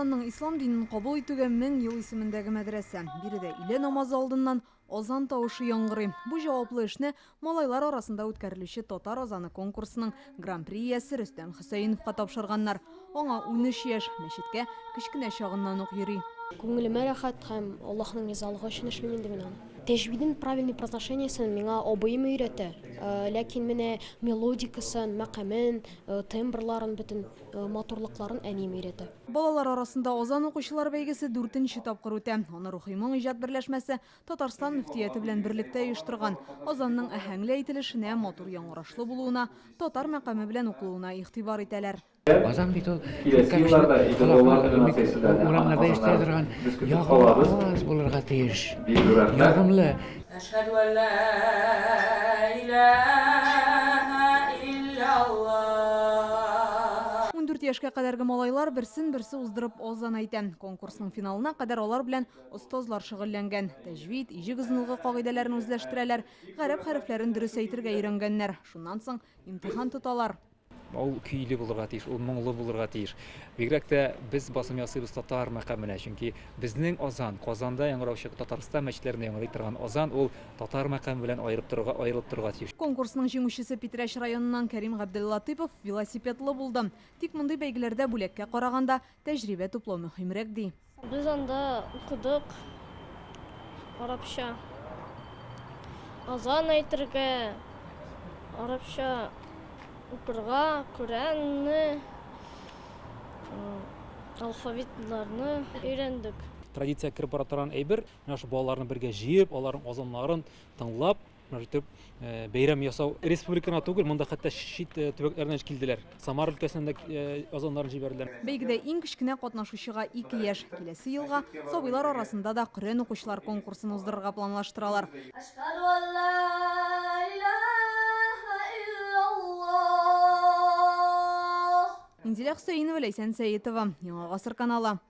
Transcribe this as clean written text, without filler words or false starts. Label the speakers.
Speaker 1: Озанның ислам динін кабул итүгә 1000 ел исемендәге мәдрәсә. Биредә иле намазы алдыннан озан тавышы яңгырый. Бу җаваплы эшне малайлар арасында үткәрелүче татар озаны конкурсының гран-при иясе Рөстәм Хөсәйновка тапшырганнар. Аңа 13 яшь, мәчеткә кечкенә чагыннан ук йөри.
Speaker 2: Күңелемә рәхәт һәм Аллаһның ризалыгы өчен эшлим инде мин аны. Тәҗвиден правильный произношениесын миңа абыем өйрәтә. Ләкин менә мелодикасын, мәкамын, тембрларын, бөтен матурлыкларын әнием өйрәтә.
Speaker 1: Балалар арасында озан укучылар бәйгесе 4нче тапкыр үтә. Аны Рухи моң иҗат берләшмәсе Татарстан мөфтияте белән берлектә оештырган. Озанның аһәңле әйтелешенә, матур яңгырашлы булуына, татар мәкаме белән укылуына игътибар итәләр.
Speaker 3: Озан бит ул урамнарда ишетә торган ягымлы аваз булырга тиеш. Ягымлы.
Speaker 4: Әшһәдү ан ла илаһа илляллаһ.
Speaker 1: 14 яшькә кадәрге малайлар берсен-берсе уздырып озан әйтә. Конкурсның финалына кадәр алар белән остазлар шөгыльләнгән. Тәҗвид, иҗек ызынлыгы кагыйдәләрен үзләштерәләр, гарәп хәрефләрен дөрес әйтергә өйрәнгәннәр. Шуннан соң имтихан тоталар.
Speaker 5: Ул көйле булырга тиеш, ул моңлы булырга тиеш. Бигрәк тә без басым ясыйбыз татар мәкаменә, чөнки безнең озан, Казанда яңгыраучы Татарстан мәчетләрендә яңгырый торган озан ул татар мәкаме белән аерылып торырга тиеш.
Speaker 1: Конкурсның җиңүчесе Питрәч районыннан Кәрим Габделлатыйпов велосипедлы булды. Тик мондый бәйгеләрдә бүләккә караганда тәҗрибә туплау мөһимрәк ди.
Speaker 2: Без анда укыдык арапча. Азан әйтергә, арапча укырга, Коръәнне, алфавитларны өйрәндек.
Speaker 5: Традиция киреп бара торган әйбер, менә шу балаларны бергә җыеп, аларның азаннарын тыңлап, бәйрәм ясау. Республикана түгел, монда хәтта шит төбәкләреннән килделәр. Самар өлкәсеннән дә азаннарын җибәрделәр.
Speaker 1: Бәйгедә иң кечкенә катнашучыга 2 яшь. Киләсе елга сабыйлар арасында да Коръән укучылар конкурсын уздырырга планлаштыралар.
Speaker 4: Әшһәдү ан ла илаһа илляллаһ.
Speaker 1: Инзилә Хөсәйнова, Ләйсән Сәетова, Яңа гасыр каналы.